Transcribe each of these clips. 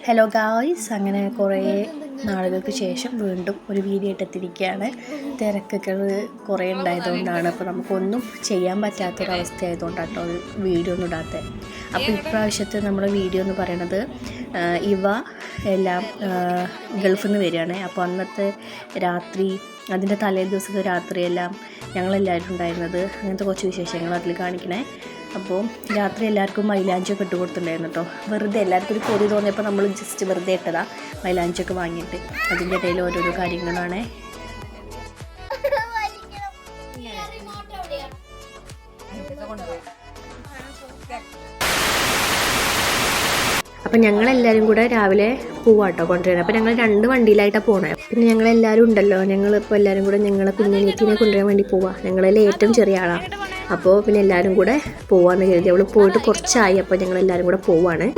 Hello guys, അങ്ങനെ കുറേ നാളുകൾക്ക് ശേഷം വീണ്ടും ഒരു വീഡിയോ ഇട്ടെത്തിരിക്കുകയാണ്. തിരക്കൊക്കെ കുറേ ഉണ്ടായതുകൊണ്ടാണ്. അപ്പോൾ നമുക്കൊന്നും ചെയ്യാൻ പറ്റാത്തൊരവസ്ഥയായതുകൊണ്ടാണ് കേട്ടോ വീഡിയോ ഒന്നും ഇടാത്തത്. അപ്പോൾ ഇപ്രാവശ്യത്തെ നമ്മുടെ വീഡിയോ എന്ന് പറയണത് ഇവ എല്ലാം ഗൾഫിൽ നിന്ന് വരികയാണ്. അപ്പോൾ അന്നത്തെ രാത്രി, അതിൻ്റെ തലേ ദിവസത്തെ രാത്രിയെല്ലാം ഞങ്ങളെല്ലാവരും ഉണ്ടായിരുന്നത്. അങ്ങനത്തെ കുറച്ച് വിശേഷങ്ങൾ അതിൽ കാണിക്കണേ. അപ്പോൾ രാത്രി എല്ലാവർക്കും മൈലാഞ്ചിയൊക്കെ ഇട്ട് കൊടുത്തിട്ടുണ്ടായിരുന്നു കേട്ടോ. വെറുതെ എല്ലാവർക്കും ഒരു കൊതി തോന്നിയപ്പോൾ നമ്മൾ ജസ്റ്റ് വെറുതെ ഇട്ടതാണ് മൈലാഞ്ചിയൊക്കെ വാങ്ങിയിട്ട്. അതിൻ്റെ ഇടയിൽ ഓരോരോ കാര്യങ്ങളാണ്. അപ്പം ഞങ്ങളെല്ലാവരും കൂടെ രാവിലെ പോവാട്ടോ കൊണ്ടുവരുന്നത്. അപ്പോൾ ഞങ്ങൾ 2 വണ്ടിയിലായിട്ടാണ് പോകുന്നത്. പിന്നെ ഞങ്ങളെല്ലാവരും ഉണ്ടല്ലോ, ഞങ്ങളിപ്പോൾ എല്ലാവരും കൂടെ ഞങ്ങളെ കുഞ്ഞിനെ കൊണ്ടുവരാൻ വേണ്ടി പോവാം. ഞങ്ങളതിൽ ഏറ്റവും ചെറിയ ആളാണ്. അപ്പോൾ പിന്നെ എല്ലാവരും കൂടെ പോവാന്ന് കരുതി. അവൾ പോയിട്ട് കുറച്ചായി. അപ്പോൾ ഞങ്ങളെല്ലാവരും കൂടെ പോവാണ്.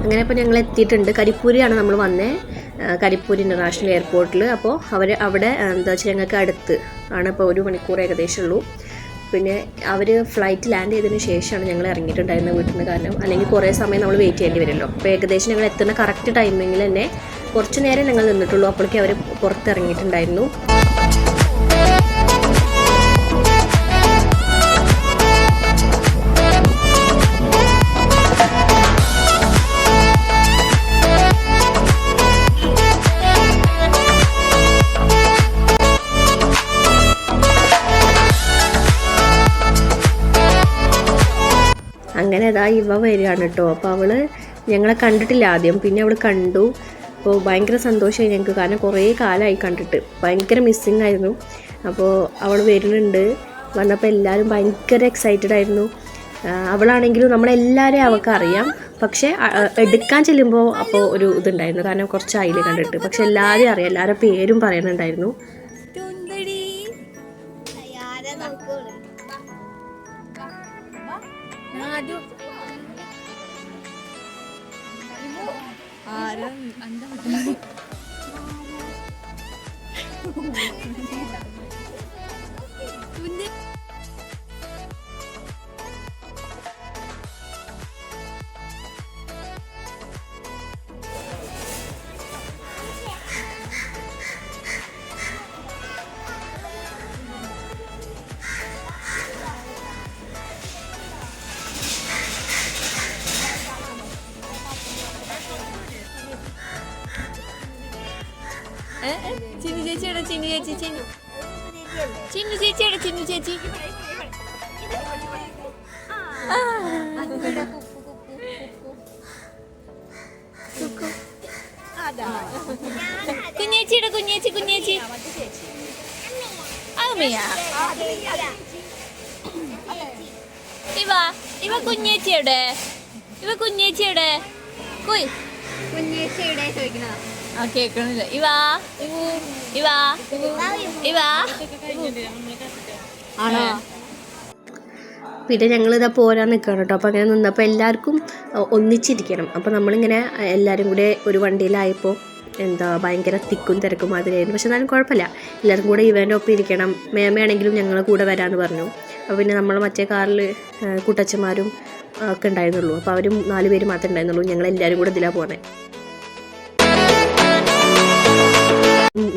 അങ്ങനെ ഇപ്പോൾ ഞങ്ങൾ എത്തിയിട്ടുണ്ട്. കരിപ്പൂരിയാണ് നമ്മൾ വന്നത്, കരിപ്പൂർ ഇൻ്റർനാഷണൽ എയർപോർട്ടിൽ. അപ്പോൾ അവിടെ എന്താ വെച്ചാൽ ഞങ്ങൾക്ക് അടുത്ത് ആണ്. ഇപ്പോൾ 1 മണിക്കൂർ ഏകദേശം ഉള്ളൂ. പിന്നെ അവർ ഫ്ലൈറ്റ് ലാൻഡ് ചെയ്തതിന് ശേഷമാണ് ഞങ്ങൾ ഇറങ്ങിയിട്ടുണ്ടായിരുന്നത് വീട്ടിൽ നിന്ന്. കാരണം അല്ലെങ്കിൽ കുറേ സമയം നമ്മൾ വെയിറ്റ് ചെയ്യേണ്ടി വരുമല്ലോ. അപ്പോൾ ഏകദേശം ഞങ്ങൾ എത്തുന്ന കറക്റ്റ് ടൈമിങ്ങിൽ തന്നെ കുറച്ച് നേരം ഞങ്ങൾ നിന്നിട്ടുള്ളൂ. അപ്പോഴേക്കും അവർ പുറത്തിറങ്ങിയിട്ടുണ്ടായിരുന്നു. അങ്ങനെ അതാ ഇവ വരികയാണ് കേട്ടോ. അപ്പോൾ അവൾ ഞങ്ങളെ കണ്ടിട്ടില്ല ആദ്യം, പിന്നെ അവൾ കണ്ടു. അപ്പോൾ ഭയങ്കര സന്തോഷമായി ഞങ്ങൾക്ക്. കാരണം കുറേ കാലമായി കണ്ടിട്ട്, ഭയങ്കര മിസ്സിങ് ആയിരുന്നു. അപ്പോൾ അവൾ വരുന്നുണ്ട്. വന്നപ്പോൾ എല്ലാവരും ഭയങ്കര എക്സൈറ്റഡ് ആയിരുന്നു. അവളാണെങ്കിലും നമ്മളെല്ലാവരെയും അവൾക്ക് അറിയാം. പക്ഷേ എടുക്കാൻ ചെല്ലുമ്പോൾ അപ്പോൾ ഒരു ഇതുണ്ടായിരുന്നു. കാരണം കുറച്ചായില്ലേ കണ്ടിട്ട്. പക്ഷെ എല്ലാവരെയും അറിയാം, എല്ലാവരുടെ പേരും പറയുന്നുണ്ടായിരുന്നു. ചിന്നു ചേച്ചിയുടെ ചിന്നു ചേച്ചി ചിന്നു ചേച്ചിയുടെ ചിന്നു ചേച്ചി കുഞ്ഞേച്ചിയുടെ കുഞ്ഞേച്ചി അമ്മയാ. ഇവ കുഞ്ഞേച്ചിയുടെ ചോദിക്കണ കേൾക്കണില്ല. ആണോ? പിന്നെ ഞങ്ങളിതാ പോരാൻ നിൽക്കണം കേട്ടോ. അപ്പോൾ അങ്ങനെ നിന്നപ്പോൾ എല്ലാവർക്കും ഒന്നിച്ചിരിക്കണം. അപ്പോൾ നമ്മളിങ്ങനെ എല്ലാവരും കൂടെ ഒരു വണ്ടിയിലായപ്പോൾ ഭയങ്കര തിക്കും തിരക്കും മാതിരിയായിരുന്നു. പക്ഷെ എന്നാലും കുഴപ്പമില്ല, എല്ലാവരും കൂടെ ഇവൻ്റെ ഒപ്പം ഇരിക്കണം. മേമയാണെങ്കിലും ഞങ്ങളെ കൂടെ വരാമെന്ന് പറഞ്ഞു. അപ്പോൾ പിന്നെ നമ്മൾ മറ്റേ കാറിൽ കൂട്ടച്ചന്മാരും ഒക്കെ ഉണ്ടായിരുന്നുള്ളൂ. അപ്പോൾ അവരും 4 പേര് മാത്രമേ ഉണ്ടായിരുന്നുള്ളൂ. ഞങ്ങളെല്ലാവരും കൂടെ ഇതിലാണ് പോകുന്നത്.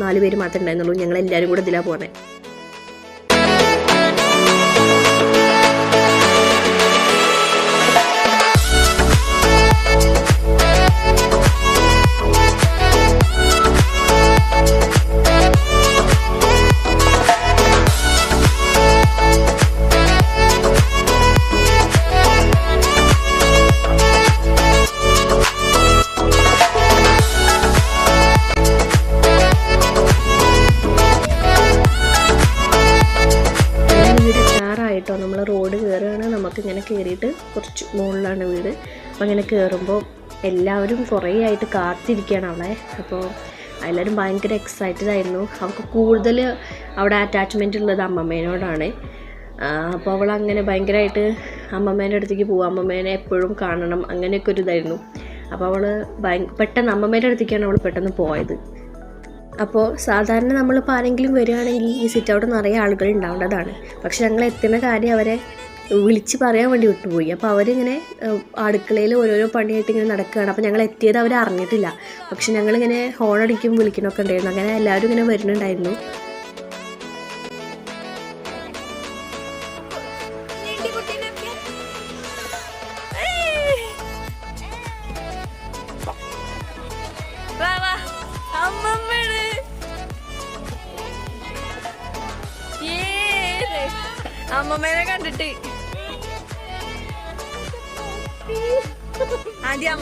4 പേര് മാത്രമേ ഉണ്ടായിരുന്നുള്ളൂ. ഞങ്ങളെല്ലാവരും കൂടെ ഇതിലാണ് പോകുന്നത്. കേട്ടോ. നമ്മൾ റോഡ് കയറുകയാണ്, നമുക്കിങ്ങനെ കയറിയിട്ട് കുറച്ച് മുകളിലാണ് വീട്. അപ്പോൾ അങ്ങനെ കയറുമ്പോൾ എല്ലാവരും കുറേ ആയിട്ട് കാത്തിരിക്കുകയാണ് അവളെ. അപ്പോൾ എല്ലാവരും ഭയങ്കര എക്സൈറ്റഡ് ആയിരുന്നു. അവൾക്ക് കൂടുതൽ അവിടെ അറ്റാച്ച്മെൻ്റ് ഉള്ളത് അമ്മമ്മേനോടാണ്. അപ്പോൾ അവൾ അങ്ങനെ ഭയങ്കരമായിട്ട് അമ്മമ്മേൻ്റെ അടുത്തേക്ക് പോകും, അമ്മമ്മേനെ എപ്പോഴും കാണണം, അങ്ങനെയൊക്കെ ഒരു ഇതായിരുന്നു. അപ്പോൾ അവൾ പെട്ടെന്ന് അമ്മമ്മേൻ്റെ അടുത്തേക്കാണ് അവൾ പെട്ടെന്ന് പോയത്. അപ്പോൾ സാധാരണ നമ്മളിപ്പോൾ ആരെങ്കിലും വരികയാണെങ്കിൽ ഈ സിറ്റ് ഔട്ട് നിറയെ ആളുകൾ ഉണ്ടാവേണ്ടതാണ്. പക്ഷെ ഞങ്ങൾ എത്തുന്ന കാര്യം അവരെ വിളിച്ച് പറയാൻ വേണ്ടി വിട്ടുപോയി. അപ്പോൾ അവരിങ്ങനെ അടുക്കളയിൽ ഓരോരോ പണിയായിട്ട് ഇങ്ങനെ നടക്കുകയാണ്. അപ്പോൾ ഞങ്ങൾ എത്തിയത് അവർ അറിഞ്ഞിട്ടില്ല. പക്ഷെ ഞങ്ങളിങ്ങനെ ഹോൺ അടിക്കും വിളിക്കണമൊക്കെ ഉണ്ടായിരുന്നു. അങ്ങനെ എല്ലാവരും ഇങ്ങനെ വരുന്നുണ്ടായിരുന്നു. അമ്മമ്മേനെ കണ്ടിട്ട് ആദ്യം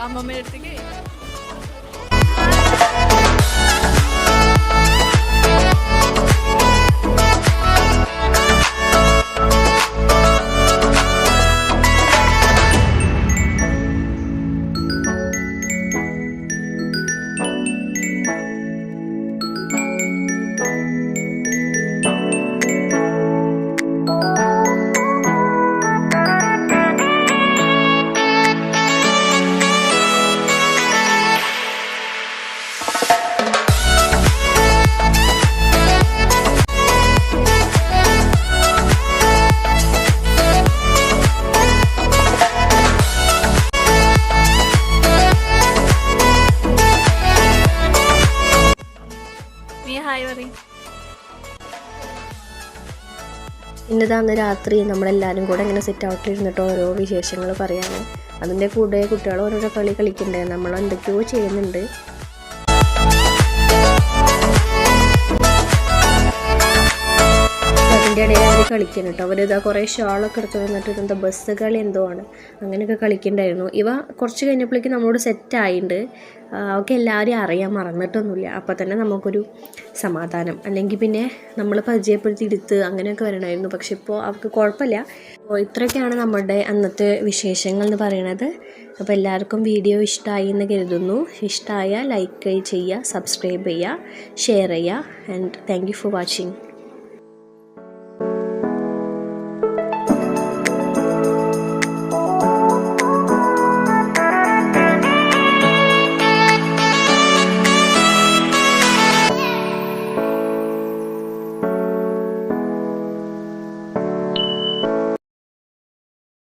അമ്മമ്മേടെ അടുത്തേക്ക് ഇന്നതാന്ന് രാത്രി നമ്മളെല്ലാവരും കൂടെ ഇങ്ങനെ സെറ്റ് ഔട്ടിൽ ഇരുന്നിട്ട് ഓരോ വിശേഷങ്ങൾ പറയാണ്. അതിൻ്റെ കൂടെ കുട്ടികൾ ഓരോരോ കളി കളിക്കണ്ടേ, നമ്മൾ എന്തൊക്കെയോ ചെയ്യുന്നുണ്ട്. അതിൻ്റെ ഇടയിൽ അവർ കളിക്കണം കേട്ടോ. അവരിതാ കുറേ ഷാളൊക്കെ എടുത്ത് വന്നിട്ട് ഇതെന്താ ബസ് കളി എന്തോ ആണ്, അങ്ങനെയൊക്കെ കളിക്കണ്ടായിരുന്നു. ഇവ കുറച്ച് കഴിഞ്ഞപ്പോഴേക്കും നമ്മളോട് സെറ്റായിട്ടുണ്ട്. അവർക്ക് എല്ലാവരെയും അറിയാൻ, മറന്നിട്ടൊന്നുമില്ല. അപ്പോൾ തന്നെ നമുക്കൊരു സമാധാനം. അല്ലെങ്കിൽ പിന്നെ നമ്മൾ പരിചയപ്പെടുത്തി എടുത്ത് അങ്ങനെയൊക്കെ വരണമായിരുന്നു. പക്ഷെ ഇപ്പോൾ അവർക്ക് കുഴപ്പമില്ല. അപ്പോൾ ഇത്രയൊക്കെയാണ് നമ്മുടെ അന്നത്തെ വിശേഷങ്ങൾ എന്ന് പറയുന്നത്. അപ്പോൾ എല്ലാവർക്കും വീഡിയോ ഇഷ്ടമായി എന്ന് കരുതുന്നു. ഇഷ്ടമായ ലൈക്ക് ചെയ്യുക, സബ്സ്ക്രൈബ് ചെയ്യുക, ഷെയർ ചെയ്യുക. And thank you for watching.